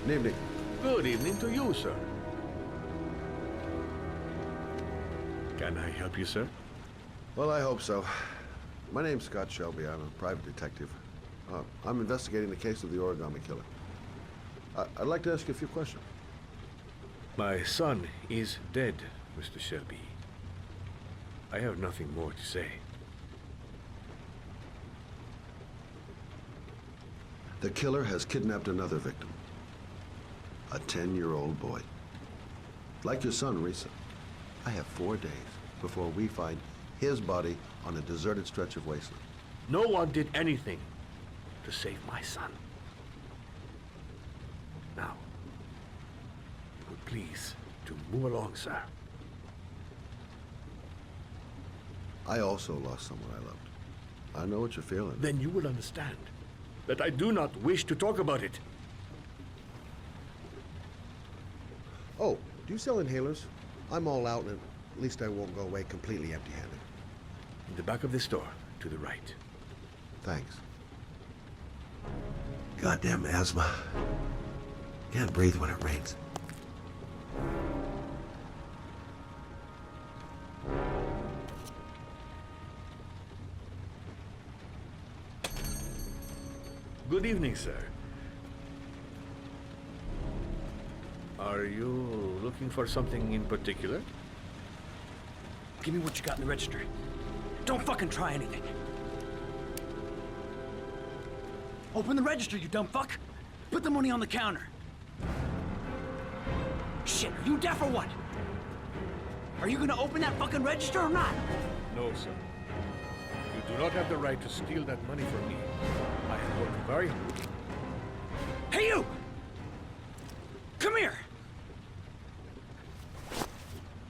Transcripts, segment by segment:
Good evening. Good evening to you, sir. Can I help you, sir? Well, I hope so. My name's Scot Shelby. I'm a private detective. I'm investigating the case of the origami killer. I'd like to ask you a few questions. My son is dead, Mr. Shelby. I have nothing more to say. The killer has kidnapped another victim. A 10-year-old boy. Like your son, Risa. I have 4 days before we find his body on a deserted stretch of wasteland. No one did anything to save my son. Now, you would please to move along, sir. I also lost someone I loved. I know what you're feeling. Then you will understand that I do not wish to talk about it. Oh, do you sell inhalers? I'm all out, and at least I won't go away completely empty-handed. In the back of the store, to the right. Thanks. Goddamn asthma. Can't breathe when it rains. Good evening, sir. Are you looking for something in particular? Give me what you got in the register. Don't fucking try anything. Open the register, you dumb fuck. Put the money on the counter. Shit, are you deaf or what? Are you gonna open that fucking register or not? No, sir. You do not have the right to steal that money from me. I have worked very hard. Hey, you! Come here!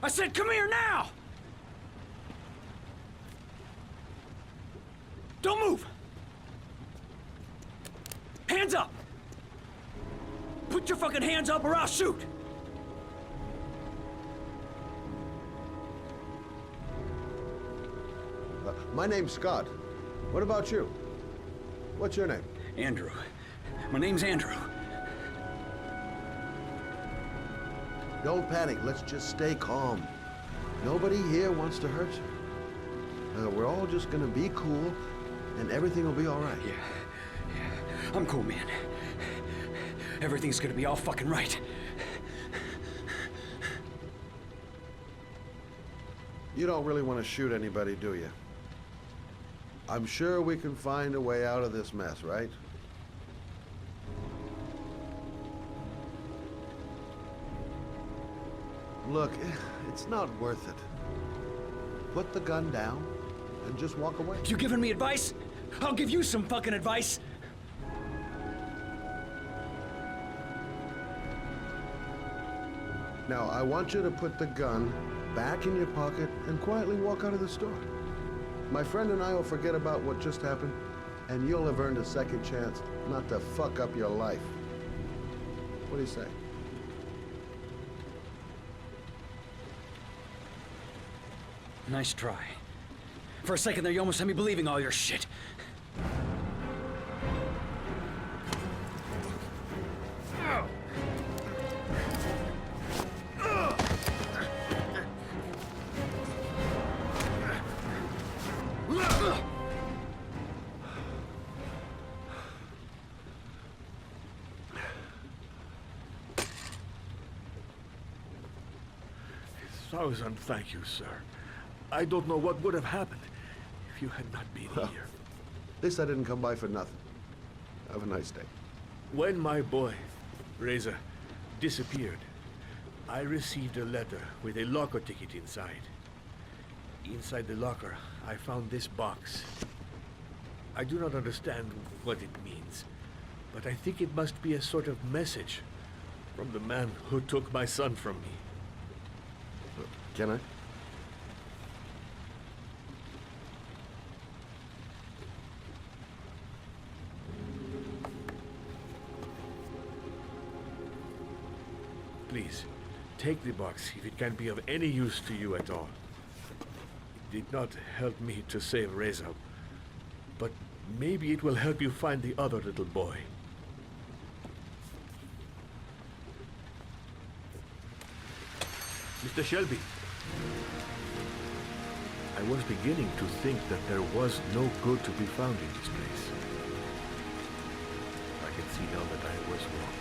I said come here now! Don't move! Hands up! Put your fucking hands up or I'll shoot! My name's Scot. What about you? What's your name? Andrew. My name's Andrew. Don't panic. Let's just stay calm. Nobody here wants to hurt you. We're all just gonna be cool, and everything will be all right. Yeah. I'm cool, man. Everything's gonna be all fucking right. You don't really want to shoot anybody, do you? I'm sure we can find a way out of this mess, right? Look, it's not worth it. Put the gun down and just walk away. You giving me advice? I'll give you some fucking advice. Now, I want you to put the gun back in your pocket and quietly walk out of the store. My friend and I will forget about what just happened, and you'll have earned a second chance not to fuck up your life. What do you say? Nice try. For a second there, you almost had me believing all your shit. Thousand thank you, sir. I don't know what would have happened if you had not been here. At least I didn't come by for nothing. Have a nice day. When my boy, Reza, disappeared, I received a letter with a locker ticket inside. Inside the locker, I found this box. I do not understand what it means, but I think it must be a sort of message from the man who took my son from me. Can I? Please, take the box if it can be of any use to you at all. It did not help me to save Reza, but maybe it will help you find the other little boy. Mr. Shelby. I was beginning to think that there was no good to be found in this place. I can see now that I was wrong.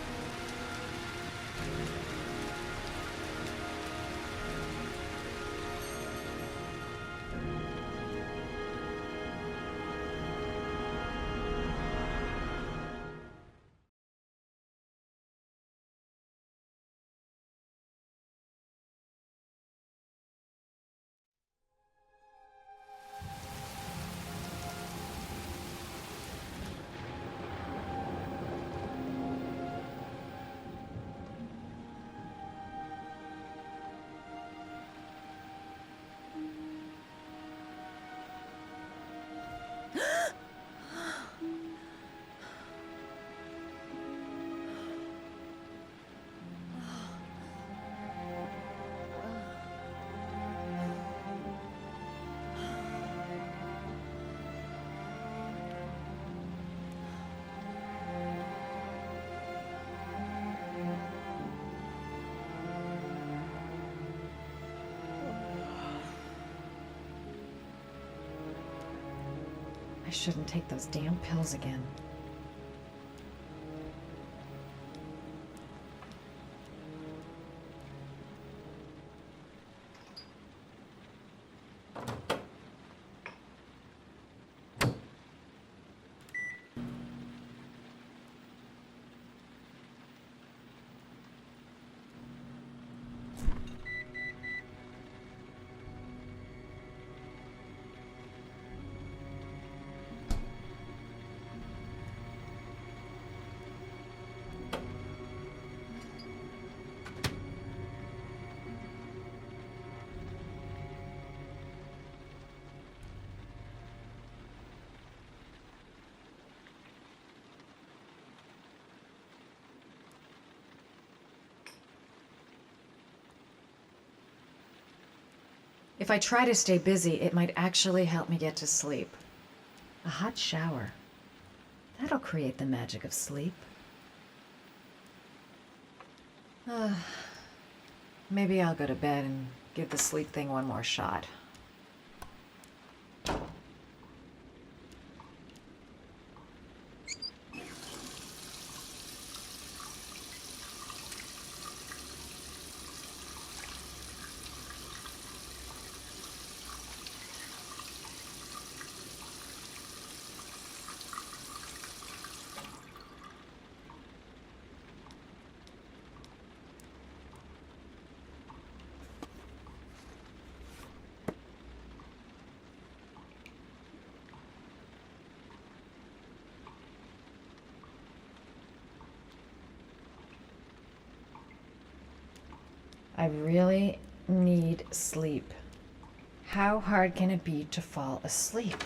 I shouldn't take those damn pills again. If I try to stay busy, it might actually help me get to sleep. A hot shower. That'll create the magic of sleep. Maybe I'll go to bed and give the sleep thing one more shot. I really need sleep. How hard can it be to fall asleep?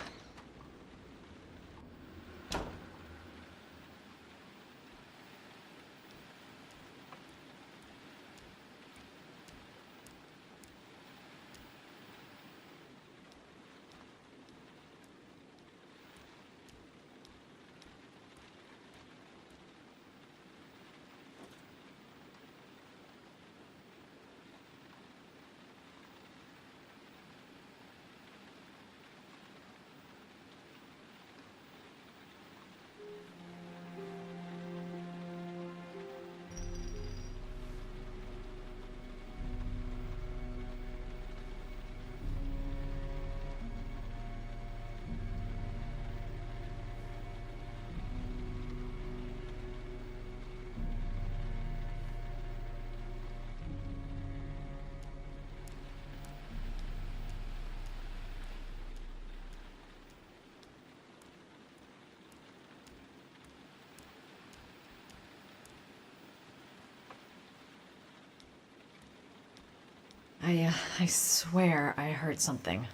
I swear I heard something.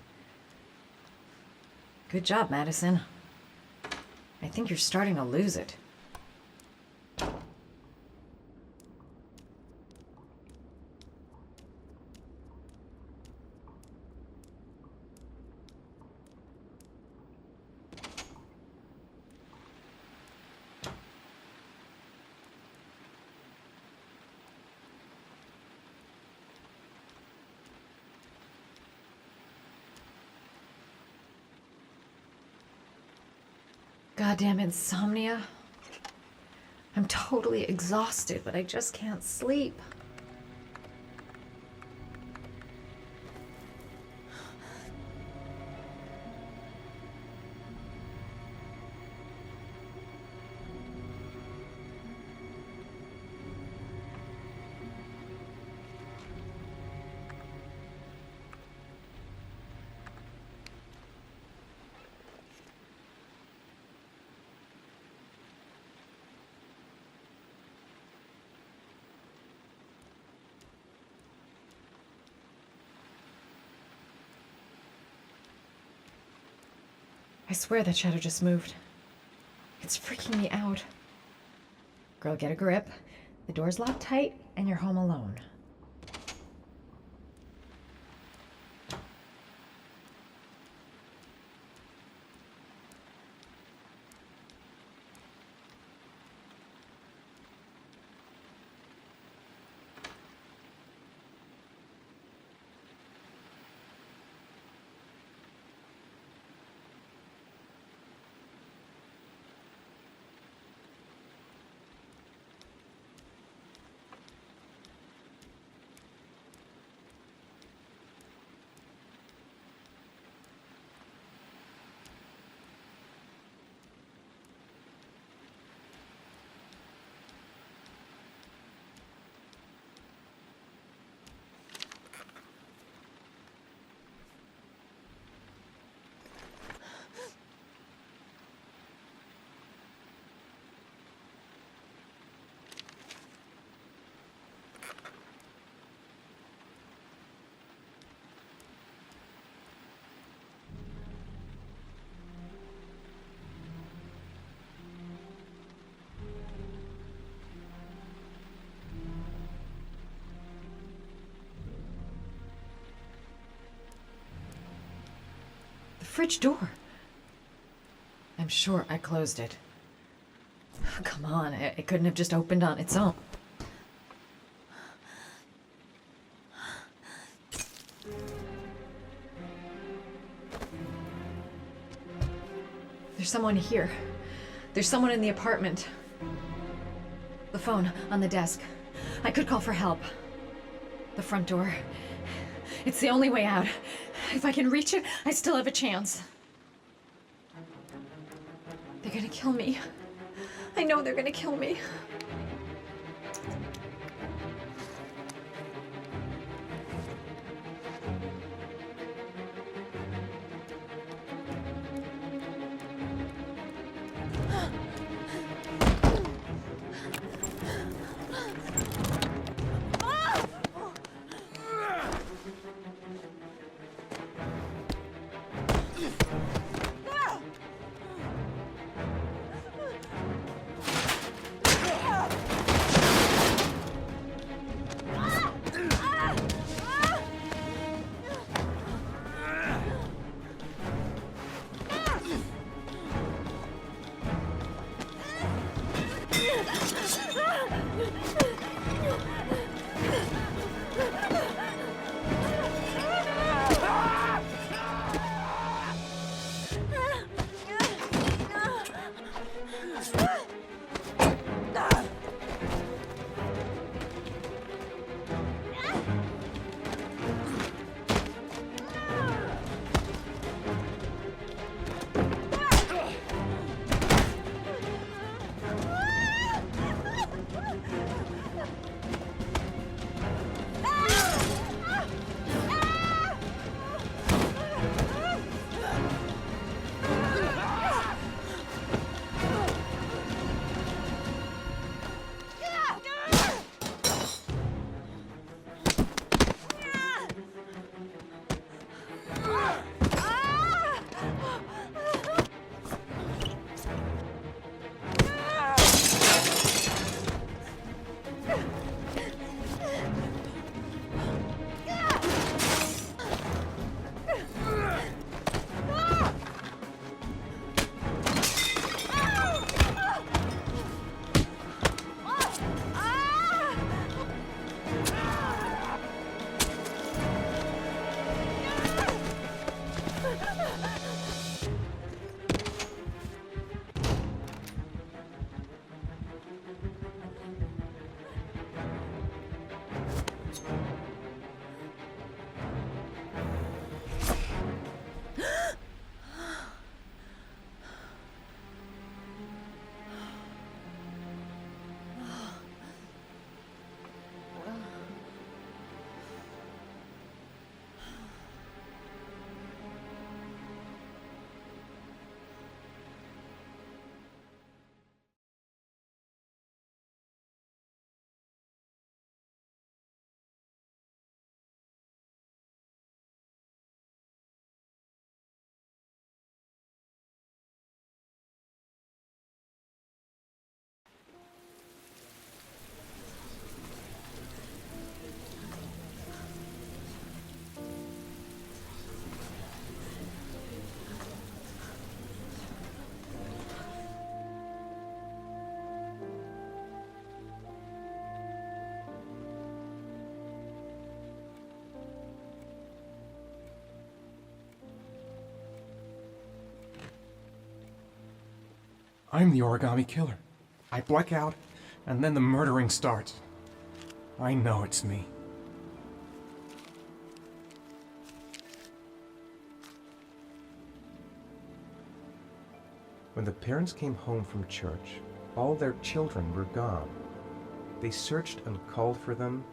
Good job, Madison. I think you're starting to lose it. goddamn insomnia. I'm totally exhausted, but I just can't sleep. I swear that shadow just moved. It's freaking me out. Girl, get a grip. The door's locked tight, and you're home alone. Fridge door. I'm sure I closed it. Come on, it couldn't have just opened on its own. There's someone here. There's someone in the apartment. The phone on the desk. I could call for help. The front door. It's the only way out. If I can reach it, I still have a chance. They're gonna kill me. I know they're gonna kill me. I'm the origami killer. I black out, and then the murdering starts. I know it's me. When the parents came home from church, all their children were gone. They searched and called for them,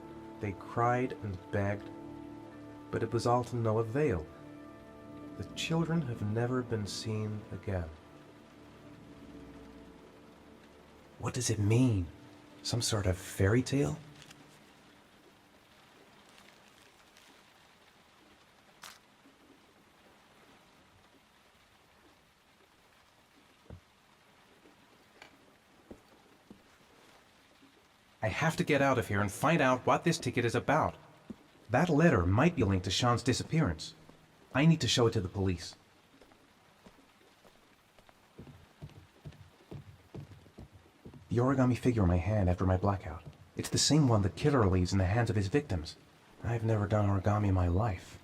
they cried and begged, but it was all to no avail. The children have never been seen again. What does it mean? Some sort of fairy tale? I have to get out of here and find out what this ticket is about. That letter might be linked to Shaun's disappearance. I need to show it to the police. The origami figure in my hand after my blackout. It's the same one the killer leaves in the hands of his victims. I've never done origami in my life.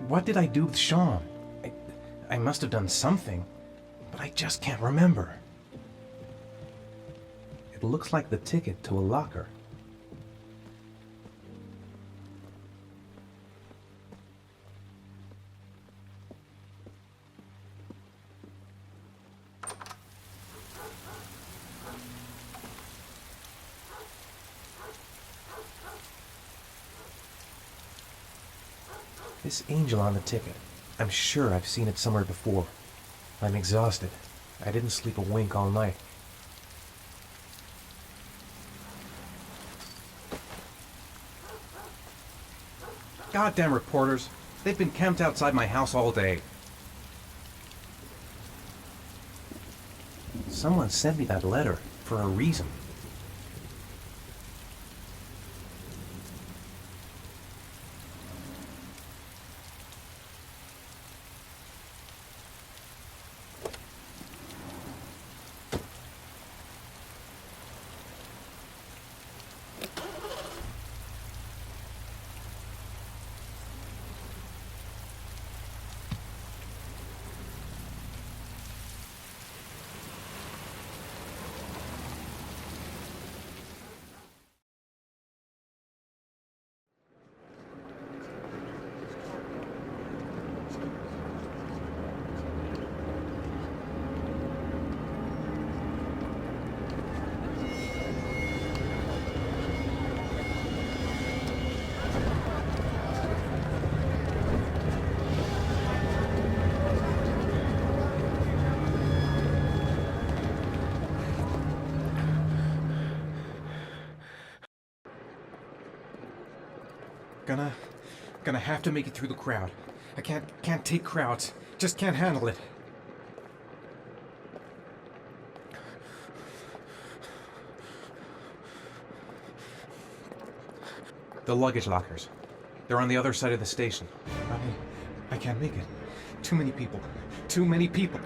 What did I do with Shaun? I must have done something, but I just can't remember. It looks like the ticket to a locker. This angel on the ticket. I'm sure I've seen it somewhere before. I'm exhausted. I didn't sleep a wink all night. Goddamn reporters. They've been camped outside my house all day. Someone sent me that letter for a reason. Gonna have to make it through the crowd. I can't take crowds. Just can't handle it. The luggage lockers. They're on the other side of the station. I can't make it. Too many people. Too many people.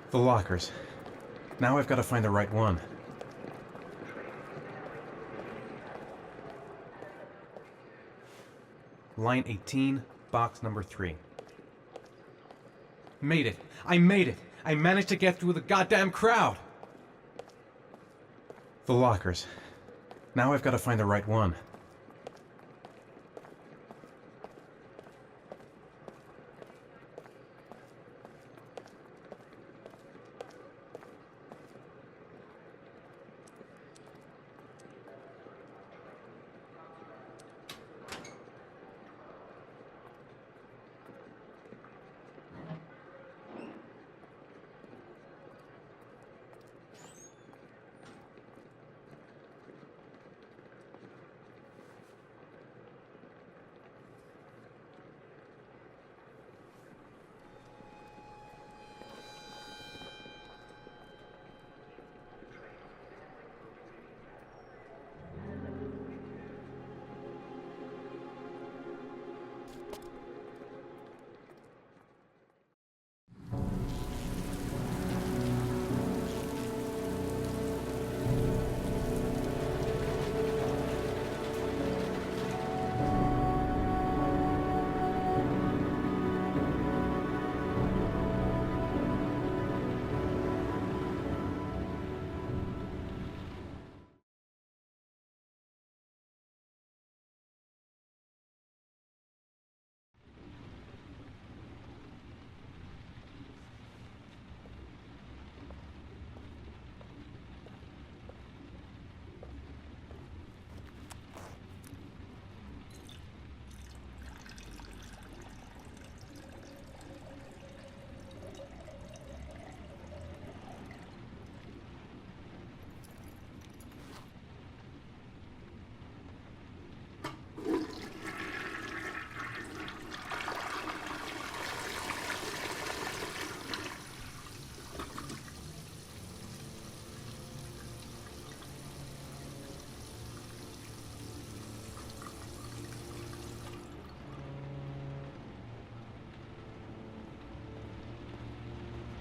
The lockers. Now I've got to find the right one. Line 18, box number 3. Made it! I made it! I managed to get through the goddamn crowd! The lockers. Now I've got to find the right one.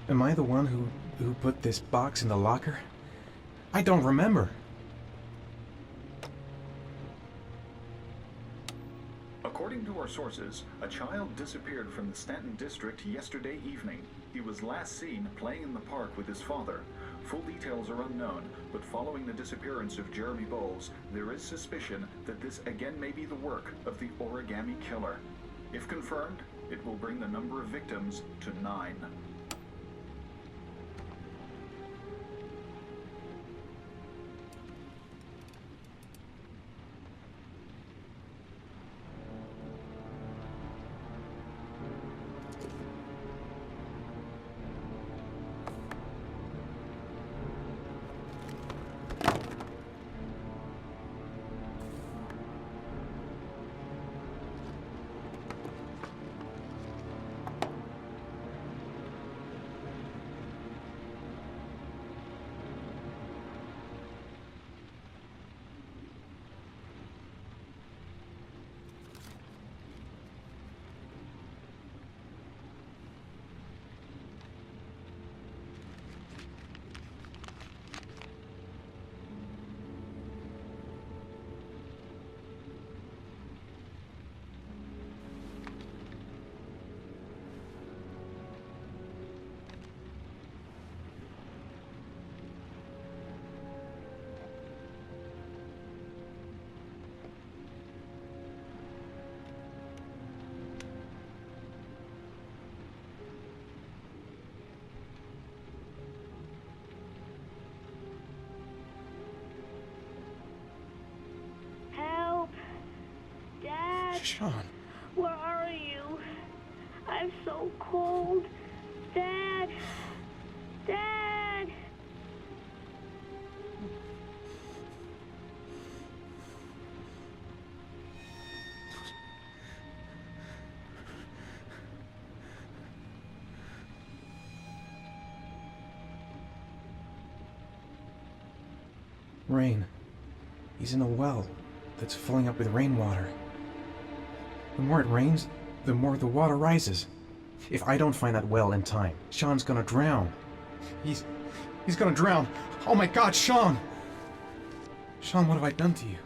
Am I the one who put this box in the locker? I don't remember. According to our sources, a child disappeared from the Stanton district yesterday evening. He was last seen playing in the park with his father. Full details are unknown, but following the disappearance of Jeremy Bowles, there is suspicion that this again may be the work of the origami killer. If confirmed, it will bring the number of victims to 9. Shaun. Where are you? I'm so cold. Dad! Dad! Rain. He's in a well that's filling up with rainwater. The more it rains, the more the water rises. If I don't find that well in time, Shaun's gonna drown. He's gonna drown. Oh my God, Shaun! Shaun, what have I done to you?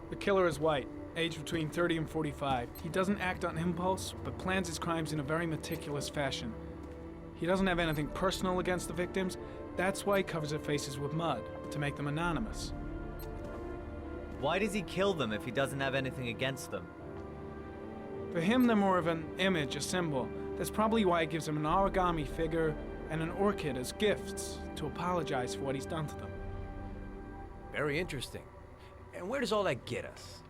The killer is white, aged between 30 and 45. He doesn't act on impulse, but plans his crimes in a very meticulous fashion. He doesn't have anything personal against the victims. That's why he covers their faces with mud, to make them anonymous. Why does he kill them if he doesn't have anything against them? For him, they're more of an image, a symbol. That's probably why he gives them an origami figure and an orchid as gifts to apologize for what he's done to them. Very interesting. And where does all that get us?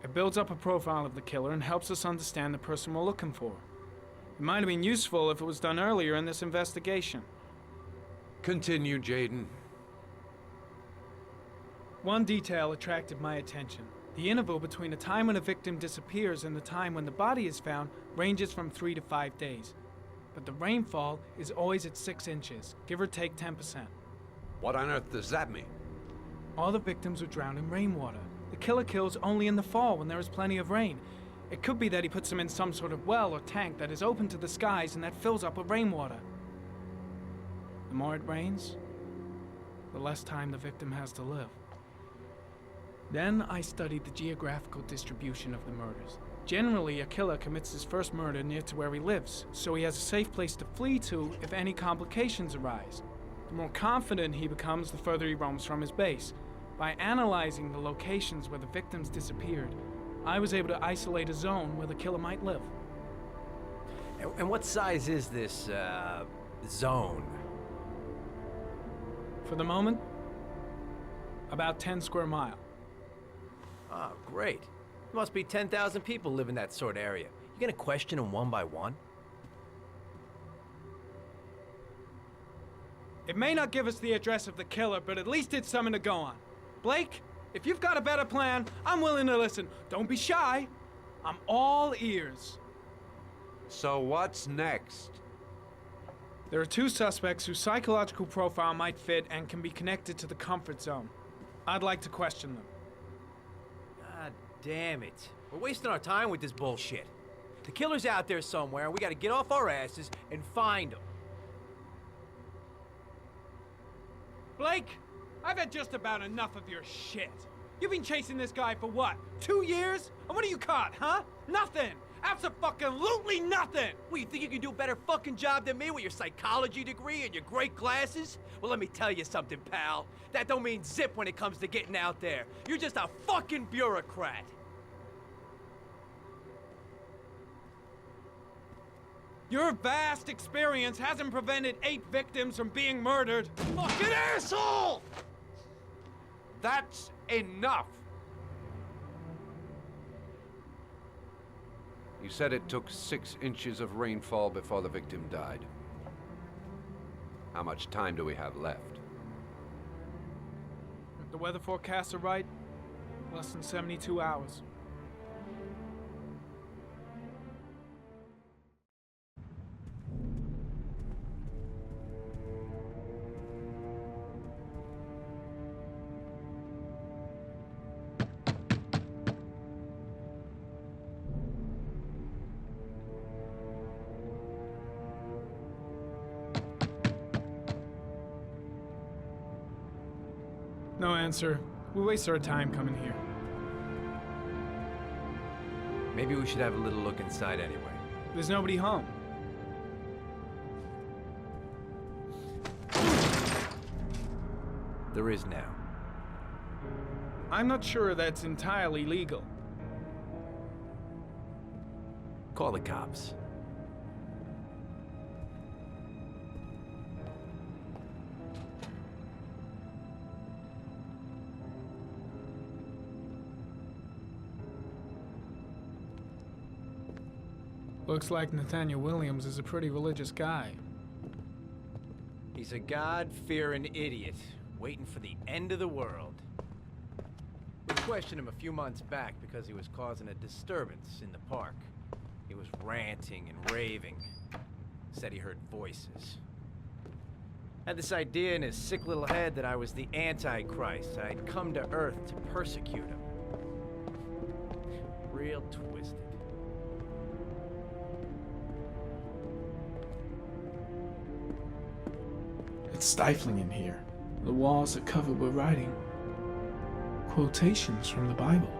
It builds up a profile of the killer and helps us understand the person we're looking for. It might have been useful if it was done earlier in this investigation. Continue, Jayden. One detail attracted my attention. The interval between the time when a victim disappears and the time when the body is found ranges from 3 to 5 days. But the rainfall is always at 6 inches, give or take 10%. What on earth does that mean? All the victims were drowned in rainwater. The killer kills only in the fall when there is plenty of rain. It could be that he puts them in some sort of well or tank that is open to the skies and that fills up with rainwater. The more it rains, the less time the victim has to live. Then I studied the geographical distribution of the murders. Generally, a killer commits his first murder near to where he lives, so he has a safe place to flee to if any complications arise. The more confident he becomes, the further he roams from his base. By analyzing the locations where the victims disappeared, I was able to isolate a zone where the killer might live. And what size is this, zone? For the moment, about 10 square miles. Oh, great. There must be 10,000 people live in that sort of area. You gonna question them one by one? It may not give us the address of the killer, but at least it's something to go on. Blake, if you've got a better plan, I'm willing to listen. Don't be shy. I'm all ears. So what's next? There are 2 suspects whose psychological profile might fit and can be connected to the comfort zone. I'd like to question them. God damn it. We're wasting our time with this bullshit. The killer's out there somewhere, and we gotta get off our asses and find him. Blake, I've had just about enough of your shit. You've been chasing this guy for what, 2 years? And what are you caught, huh? Nothing! Abso-fucking-lutely nothing! What, you think you can do a better fucking job than me with your psychology degree and your great glasses? Well, let me tell you something, pal. That don't mean zip when it comes to getting out there. You're just a fucking bureaucrat. Your vast experience hasn't prevented 8 victims from being murdered. Fucking asshole! That's enough! You said it took 6 inches of rainfall before the victim died. How much time do we have left? If the weather forecasts are right, less than 72 hours. No answer. We waste our time coming here. Maybe we should have a little look inside anyway. There's nobody home. There is now. I'm not sure that's entirely legal. Call the cops. Looks like Nathaniel Williams is a pretty religious guy. He's a God-fearing idiot, waiting for the end of the world. We questioned him a few months back because he was causing a disturbance in the park. He was ranting and raving. Said he heard voices. Had this idea in his sick little head that I was the Antichrist. I'd come to Earth to persecute him. Real twisted. It's stifling in here. The walls are covered with writing. Quotations from the Bible.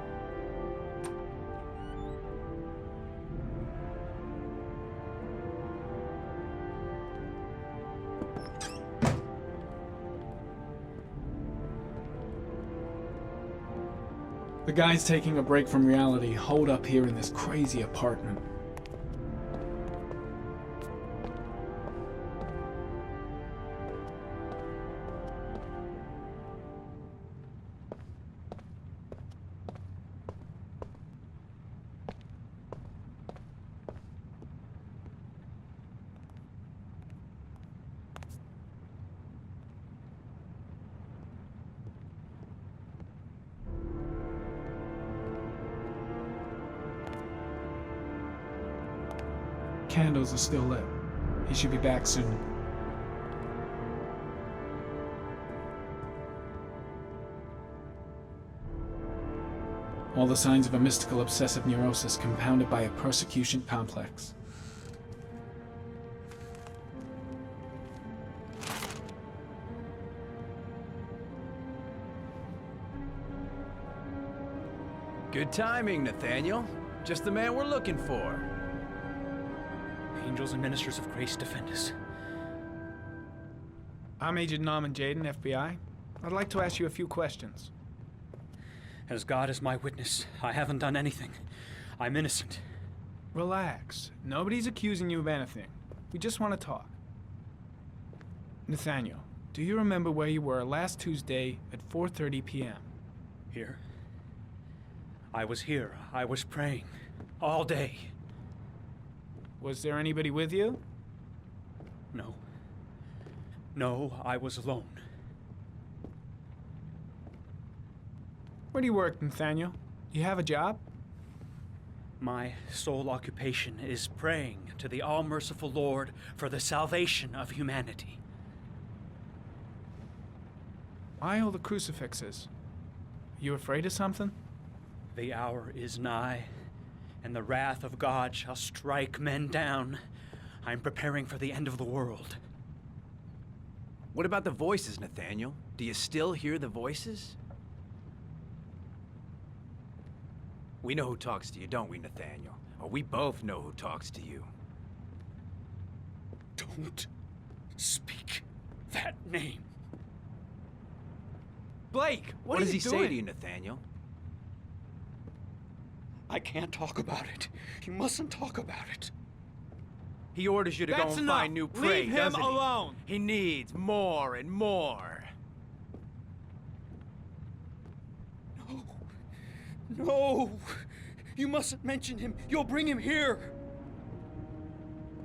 The guy's taking a break from reality, holed up here in this crazy apartment. Candles are still lit. He should be back soon. All the signs of a mystical obsessive neurosis compounded by a persecution complex. Good timing, Nathaniel. Just the man we're looking for. Angels and ministers of grace defend us. I'm Agent Norman Jayden, FBI. I'd like to ask you a few questions. As God is my witness, I haven't done anything. I'm innocent. Relax. Nobody's accusing you of anything. We just want to talk. Nathaniel, do you remember where you were last Tuesday at 4:30 p.m.? Here? I was here. I was praying. All day. Was there anybody with you? No. No, I was alone. Where do you work, Nathaniel? Do you have a job? My sole occupation is praying to the all-merciful Lord for the salvation of humanity. Why all the crucifixes? You afraid of something? The hour is nigh, and the wrath of God shall strike men down. I'm preparing for the end of the world. What about the voices, Nathaniel? Do you still hear the voices? We know who talks to you, don't we, Nathaniel? Or we both know who talks to you. Don't speak that name. Blake, what does he say to you, Nathaniel? I can't talk about it. You mustn't talk about it. He orders you to go and find new prey, Leave him doesn't he? alone. He needs more and more. No. No. You mustn't mention him. You'll bring him here.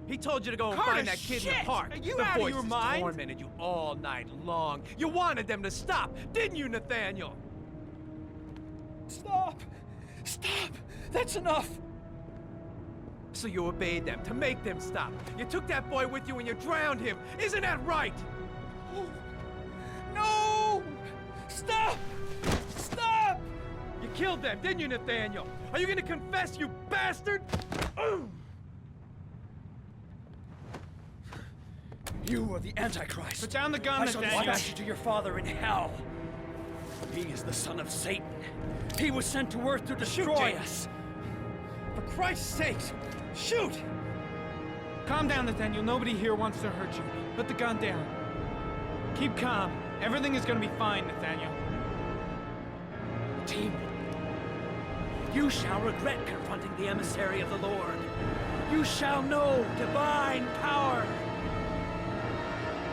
He told you to go and Carter, find that kid in the shit! park. Are you the out of your voices mind? tormented you all night long. You wanted them to stop, didn't you, Nathaniel? Stop. Stop. That's enough. So you obeyed them to make them stop. You took that boy with you and you drowned him. Isn't that right? No! Stop! Stop! You killed them, didn't you, Nathaniel? Are you gonna confess, you bastard? You are the Antichrist. Put down the gun, I shall Nathaniel. dispatch you to your father in hell. He is the son of Satan. He was sent to earth to destroy us. For Christ's sake, shoot! Calm down, Nathaniel. Nobody here wants to hurt you. Put the gun down. Keep calm. Everything is gonna be fine, Nathaniel. Team, You shall regret confronting the emissary of the Lord. You shall know divine power.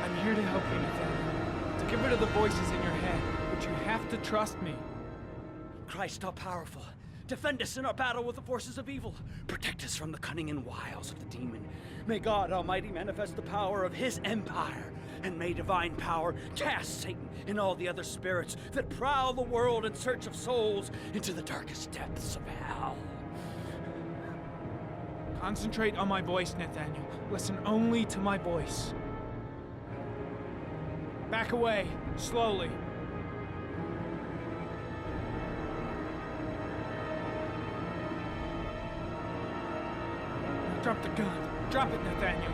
I'm here to help you, Nathaniel. To get rid of the voices in your head. But you have to trust me. Christ all-powerful, defend us in our battle with the forces of evil. Protect us from the cunning and wiles of the demon. May God Almighty manifest the power of his empire. And may divine power cast Satan and all the other spirits that prowl the world in search of souls into the darkest depths of hell. Concentrate on my voice, Nathaniel. Listen only to my voice. Back away, slowly. Drop the gun. Drop it, Nathaniel.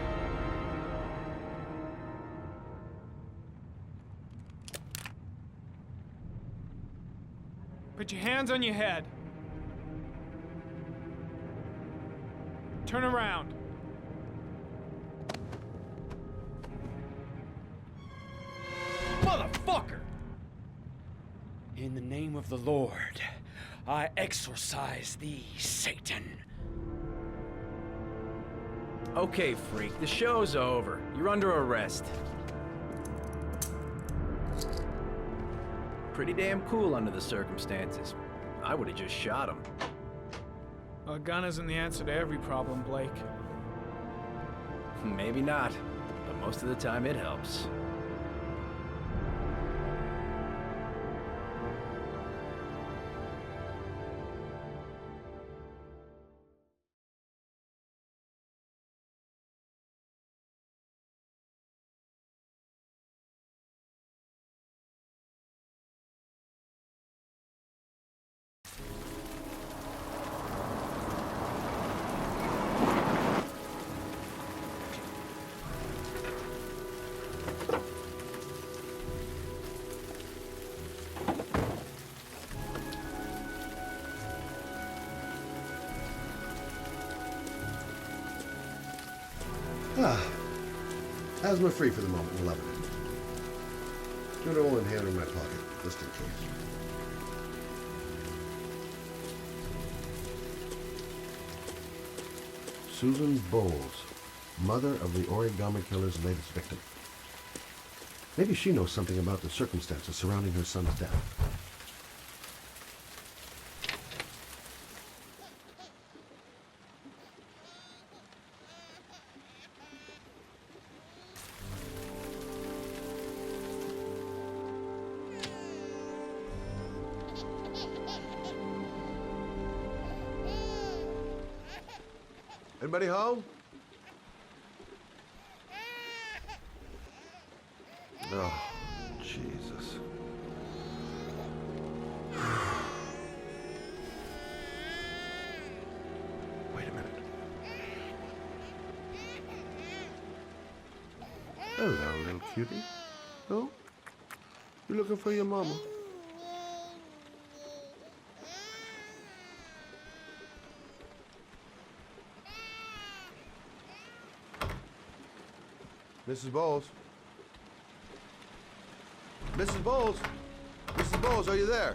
Put your hands on your head. Turn around. Motherfucker! In the name of the Lord, I exorcise thee, Satan. Okay, freak, the show's over. You're under arrest. Pretty damn cool under the circumstances. I would have just shot him. A gun isn't the answer to every problem, Blake. Maybe not, but most of the time it helps. Asthma free for the moment, we'll love it. Good old inhaler in my pocket, just in case. Susan Bowles, mother of the origami killer's latest victim. Maybe she knows something about the circumstances surrounding her son's death. Anybody home? Oh, Jesus. Wait a minute. Hello, little cutie. Oh? You looking for your mama? Mrs. Bowles? Mrs. Bowles? Mrs. Bowles, are you there?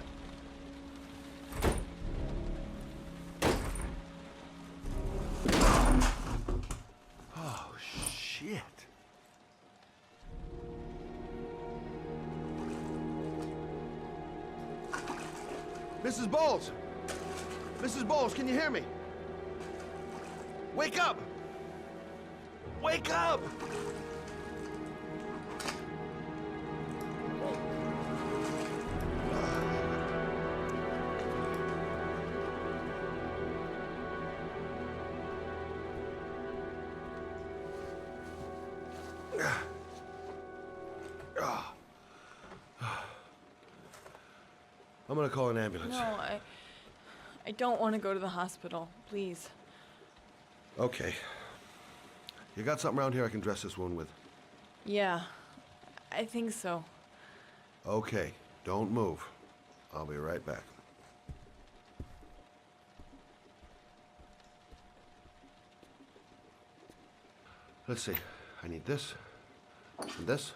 Oh, shit. Mrs. Bowles! Mrs. Bowles, can you hear me? Wake up! Wake up! I'm gonna call an ambulance. No, I don't want to go to the hospital. Please. Okay. You got something around here I can dress this wound with? Yeah, I think so. Okay, don't move. I'll be right back. Let's see. I need this, and this,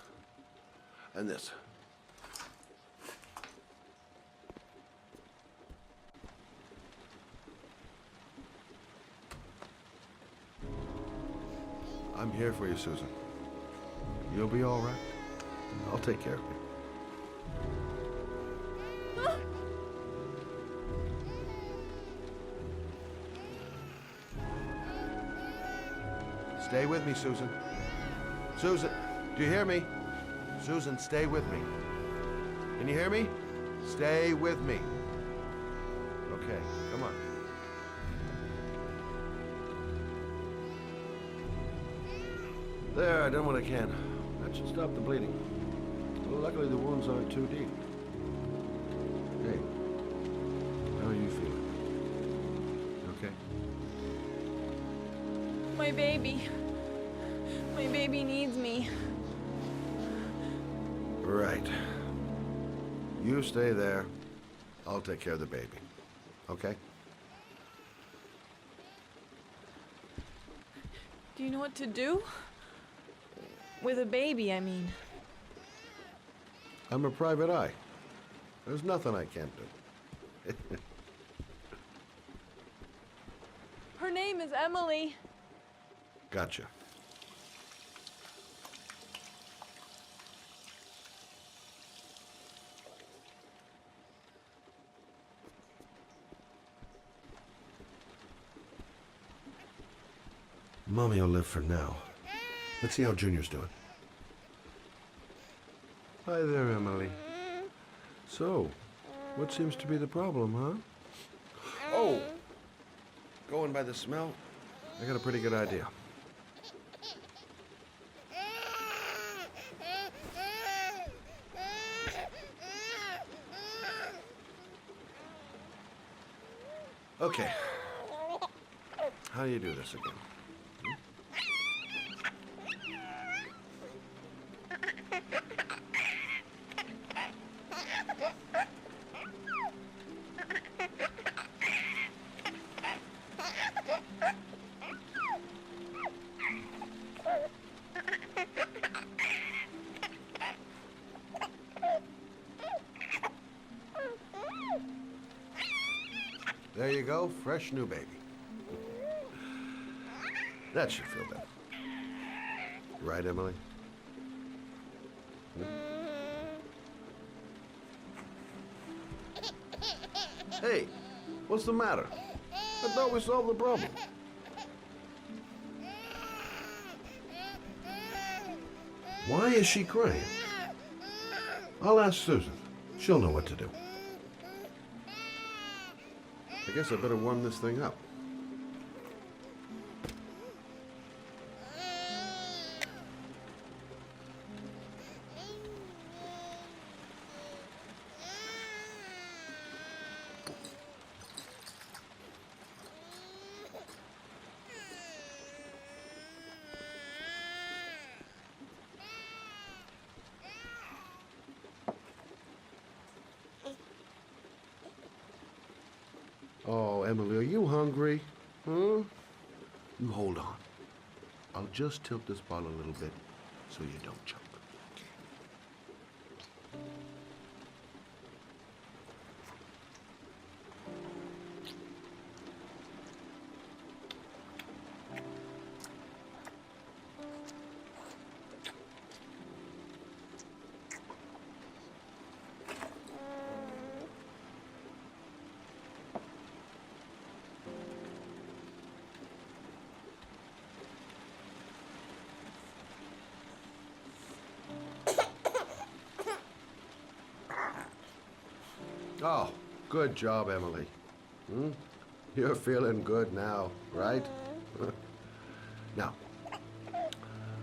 and this. I'm here for you, Susan. You'll be all right. I'll take care of you. Stay with me, Susan. Susan, do you hear me? Susan, stay with me. Can you hear me? Stay with me. Okay, come on. There, I done what I can. That should stop the bleeding. Well, luckily the wounds aren't too deep. Hey, how are you feeling? Okay? My baby. My baby needs me. Right. You stay there. I'll take care of the baby. Okay? Do you know what to do? With a baby, I mean. I'm a private eye. There's nothing I can't do. Her name is Emily. Gotcha. Mommy will live for now. Let's see how Junior's doing. Hi there, Emily. So, what seems to be the problem, huh? Oh! Going by the smell, I got a pretty good idea. Okay. How do you do this again? There you go, fresh new baby. That should feel better. Right, Emily? Hey, what's the matter? I thought we solved the problem. Why is she crying? I'll ask Susan. She'll know what to do. I guess I better warm this thing up. Oh, Emily, are you hungry? Huh? You hold on. I'll just tilt this bottle a little bit so you don't choke. Oh, good job, Emily. You're feeling good now, right? Now,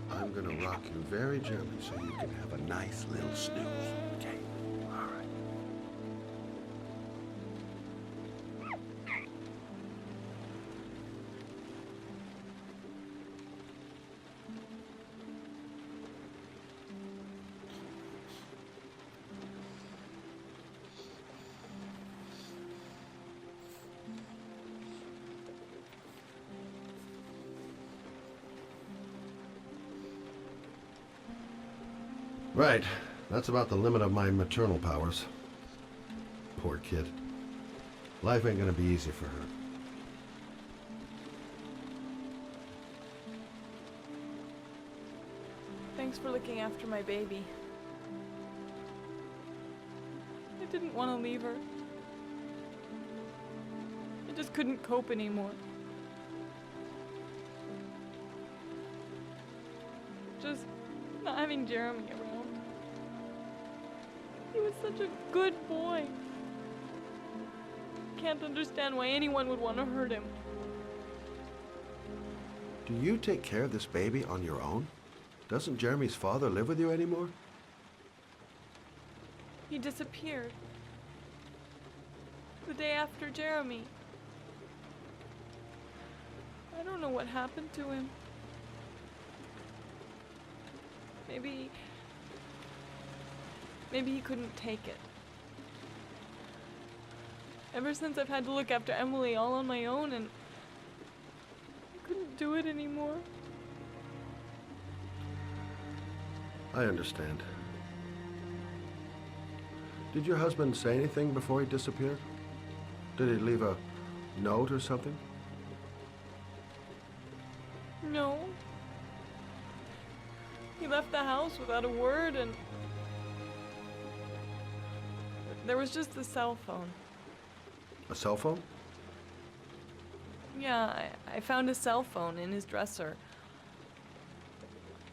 I'm gonna rock you very gently so you can have a nice little snooze, okay? All right. Right. That's about the limit of my maternal powers. Poor kid. Life ain't gonna be easy for her. Thanks for looking after my baby. I didn't want to leave her. I just couldn't cope anymore. Just not having Jeremy around. He was such a good boy. Can't understand why anyone would want to hurt him. Do you take care of this baby on your own? Doesn't Jeremy's father live with you anymore? He disappeared. The day after Jeremy. I don't know what happened to him. Maybe he couldn't take it. Ever since I've had to look after Emily all on my own, and I couldn't do it anymore. I understand. Did your husband say anything before he disappeared? Did he leave a note or something? No. He left the house without a word, and there was just the cell phone. A cell phone? Yeah, I found a cell phone in his dresser.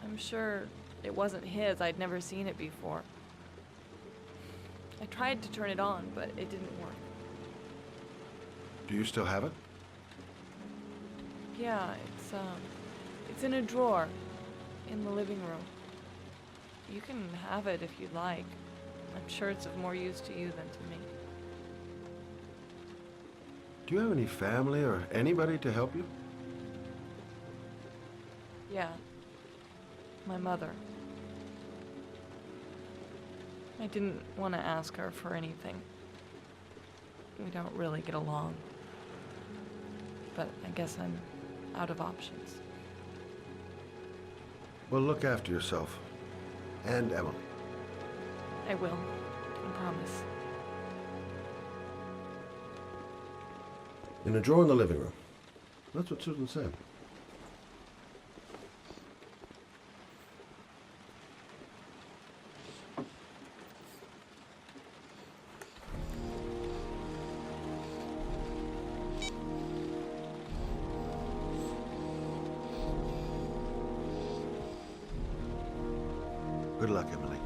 I'm sure it wasn't his. I'd never seen it before. I tried to turn it on, but it didn't work. Do you still have it? Yeah, it's in a drawer in the living room. You can have it if you'd like. I'm sure it's of more use to you than to me. Do you have any family or anybody to help you? Yeah. My mother. I didn't want to ask her for anything. We don't really get along. But I guess I'm out of options. Well, look after yourself. And Emily. I will. I promise. In a drawer in the living room. That's what Susan said. Good luck, Emily.